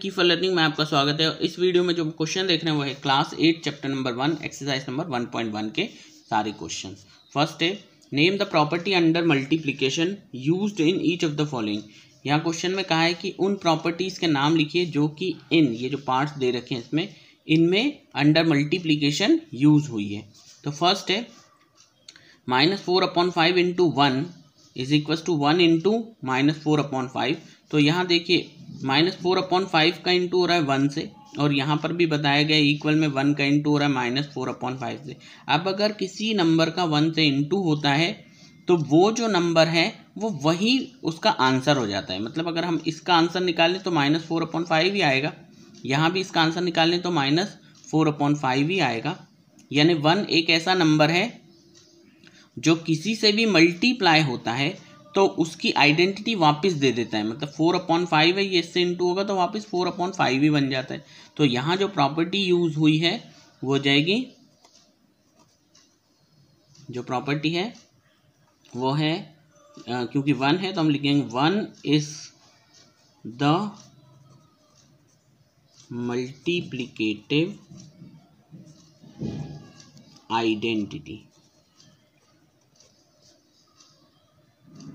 की for learning में आपका स्वागत है। इस वीडियो में जो क्वेश्चन देख रहे हैं वो है class 8 chapter number 1 exercise number 1.1 के सारे क्वेश्चन। फर्स्ट है name the property under multiplication used in each of the following. यहाँ क्वेश्चन में कहा है कि उन प्रॉपर्टीज के नाम लिखिए जो कि इन ये जो पार्ट्स दे रखे हैं इसमें इनमें अंडर मल्टीप्लिकेशन यूज हुई है। तो फर्स्ट है -4/5 into 1 is equal to 1 into -4/5। तो यहाँ देखिए -4/5 का इंटू हो रहा है 1 से और यहाँ पर भी बताया गया इक्वल में 1 का इंटू हो रहा है -4/5 से। अब अगर किसी नंबर का 1 से इंटू होता है तो वो जो नंबर है वो वही उसका आंसर हो जाता है। मतलब अगर हम इसका आंसर निकालें तो -4/5 ही आएगा, यहाँ भी इसका आंसर निकालें तो -4/5 ही आएगा। यानी 1 एक ऐसा नंबर है जो किसी से भी मल्टीप्लाई होता है तो उसकी आइडेंटिटी वापस दे देता है। मतलब 4/5 है, ये इससे इंटू होगा तो वापस 4/5 ही बन जाता है। तो यहाँ जो प्रॉपर्टी यूज हुई है वो जाएगी, जो प्रॉपर्टी है वो है क्योंकि 1 है तो हम लिखेंगे 1 इज द मल्टीप्लिकेटिव आइडेंटिटी।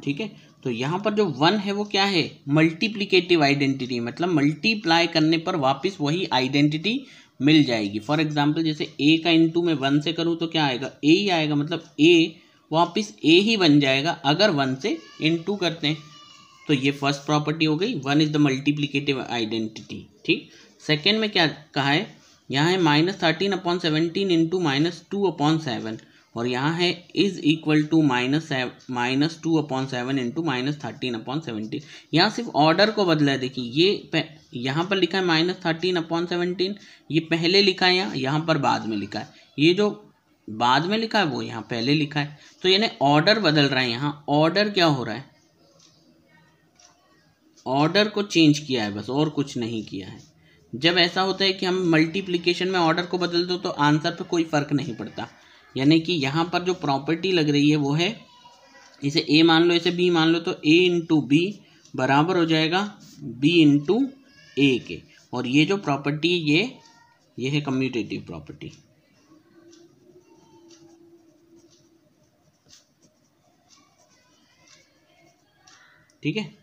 ठीक है, तो यहाँ पर जो 1 है वो क्या है, मल्टीप्लिकेटिव आइडेंटिटी। मतलब मल्टीप्लाई करने पर वापस वही आइडेंटिटी मिल जाएगी। फॉर एग्जांपल जैसे a का इंटू में 1 से करूँ तो क्या आएगा, a ही आएगा। मतलब a वापस a ही बन जाएगा अगर 1 से इंटू करते हैं। तो ये फर्स्ट प्रॉपर्टी हो गई, 1 इज द मल्टीप्लिकेटिव आइडेंटिटी। ठीक, सेकेंड में क्या कहा है, यहाँ है -13/17 इंटू -2/7 और यहाँ है इज इक्वल टू -2/7 इंटू -13/17। यहाँ सिर्फ ऑर्डर को बदला है। देखिए ये यहाँ पर लिखा है -13/17, ये पहले लिखा है, यहाँ पर बाद में लिखा है। ये जो बाद में लिखा है वो यहाँ पहले लिखा है। तो यानी ऑर्डर बदल रहा है। यहाँ ऑर्डर क्या हो रहा है, ऑर्डर को चेंज किया है बस, और कुछ नहीं किया है। जब ऐसा होता है कि हम मल्टीप्लिकेशन में ऑर्डर को बदल दो तो आंसर पे कोई फर्क नहीं पड़ता। यानी कि यहाँ पर जो प्रॉपर्टी लग रही है वो है, इसे a मान लो, इसे b मान लो, तो a इंटू बी बराबर हो जाएगा b इंटू ए के। और ये जो प्रॉपर्टी ये है कम्यूटेटिव प्रॉपर्टी। ठीक है,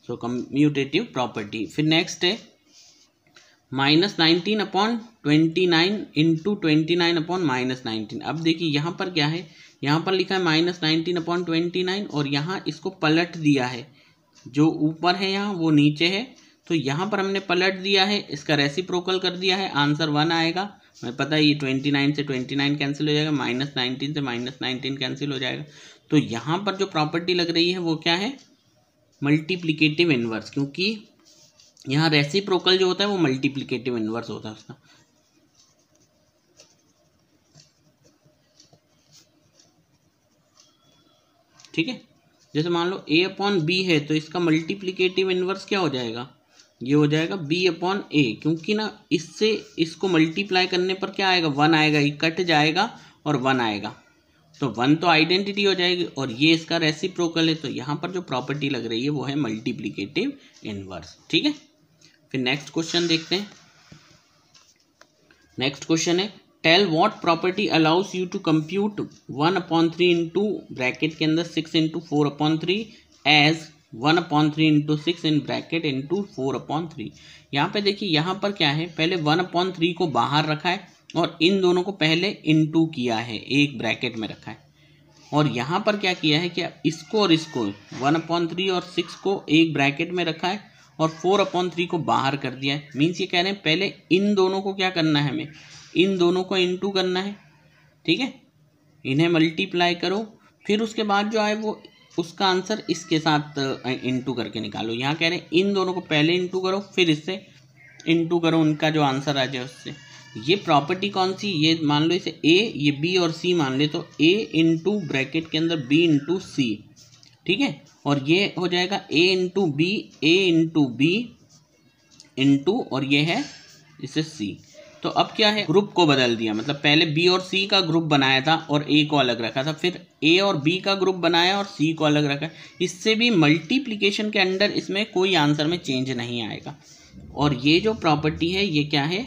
सो कम्यूटेटिव प्रॉपर्टी। फिर नेक्स्ट है -19/29 इंटू 29/-19। अब देखिए यहाँ पर क्या है, यहाँ पर लिखा है -19/29 और यहाँ इसको पलट दिया है। जो ऊपर है यहाँ वो नीचे है, तो यहाँ पर हमने पलट दिया है, इसका रेसिप्रोकल कर दिया है, आंसर 1 आएगा। हमें पता है ये 29 से 29 कैंसिल हो जाएगा, -19 से -19 कैंसिल हो जाएगा। तो यहाँ पर जो प्रॉपर्टी लग रही है वो क्या है, मल्टीप्लिकेटिव इनवर्स। क्योंकि यहाँ रेसिप्रोकल जो होता है वो मल्टीप्लिकेटिव इनवर्स होता है उसका। ठीक है, जैसे मान लो a/b है तो इसका मल्टीप्लिकेटिव इनवर्स क्या हो जाएगा, ये हो जाएगा b/a। क्योंकि ना इससे इसको मल्टीप्लाई करने पर क्या आएगा, 1 आएगा, ये कट जाएगा और 1 आएगा। तो 1 तो आइडेंटिटी हो जाएगी और ये इसका रेसिप्रोकल है। तो यहाँ पर जो प्रॉपर्टी लग रही है वो है मल्टीप्लिकेटिव इनवर्स। ठीक है, फिर नेक्स्ट क्वेश्चन देखते हैं। नेक्स्ट क्वेश्चन है tell what property allows you to compute 1/3 into bracket के अंदर 6 into 4/3 as 1/3 into 6 in bracket into 4/3। यहाँ पे देखिए यहाँ पर क्या है, पहले 1/3 को बाहर रखा है और इन दोनों को पहले इंटू किया है, एक ब्रैकेट में रखा है। और यहाँ पर क्या किया है कि इसको और इसको 1/3 और 6 को एक ब्रैकेट में रखा है और 4/3 को बाहर कर दिया है। मीन्स ये कह रहे हैं पहले इन दोनों को क्या करना है, हमें इन दोनों को इंटू करना है। ठीक है, इन्हें मल्टीप्लाई करो, फिर उसके बाद जो आए वो उसका आंसर इसके साथ इंटू करके निकालो। यहाँ कह रहे हैं इन दोनों को पहले इंटू करो फिर इससे इंटू करो, उनका जो आंसर आ जाए उससे। ये प्रॉपर्टी कौन सी, ये मान लो इसे a, ये b और c मान ले, तो a इंटू ब्रैकेट के अंदर b इंटू सी। ठीक है, और ये हो जाएगा a into B, a into B into और ये है इसे c। तो अब क्या है, ग्रुप को बदल दिया, मतलब पहले बी और सी का ग्रुप बनाया था और ए को अलग रखा था, फिर ए और बी का ग्रुप बनाया और सी को अलग रखा। इससे भी मल्टीप्लिकेशन के अंडर इसमें कोई आंसर में चेंज नहीं आएगा। और ये जो प्रॉपर्टी है ये क्या है,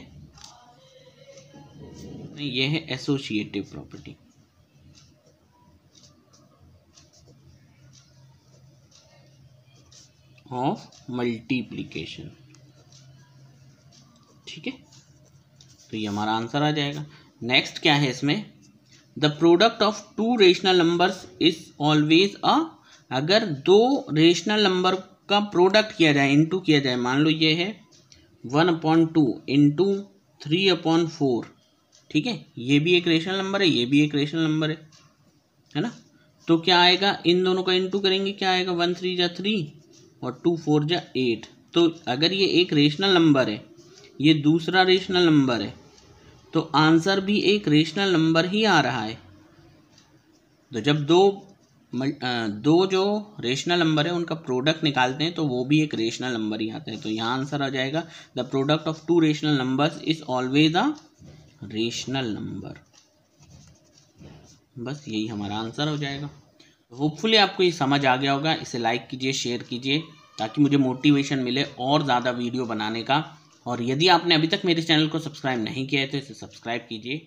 ये है एसोसिएटिव प्रॉपर्टी। ऑफ मल्टीप्लिकेशन, ठीक है, तो ये हमारा आंसर आ जाएगा। नेक्स्ट क्या है इसमें, the product of two rational numbers is always अगर दो रेशनल नंबर का प्रोडक्ट किया जाए, इनटू किया जाए, मान लो ये है 1/2 इंटू 3/4, ठीक है, ये भी एक रेशनल नंबर है, ये भी एक रेशनल नंबर है ना, तो क्या आएगा, इन दोनों का इनटू करेंगे, क्या आएगा, 1 3 जा 3 और 2 4 जा 8। तो अगर ये एक रेशनल नंबर है, ये दूसरा रेशनल नंबर है, तो आंसर भी एक रेशनल नंबर ही आ रहा है। तो जब दो जो रेशनल नंबर है उनका प्रोडक्ट निकालते हैं तो वो भी एक रेशनल नंबर ही आता है। तो यहाँ आंसर आ जाएगा, the product of two rational numbers is always a rational number. बस यही हमारा आंसर हो जाएगा। होपफुली आपको ये समझ आ गया होगा। इसे लाइक कीजिए, शेयर कीजिए, ताकि मुझे मोटिवेशन मिले और ज़्यादा वीडियो बनाने का। और यदि आपने अभी तक मेरे चैनल को सब्सक्राइब नहीं किया है तो इसे सब्सक्राइब कीजिए।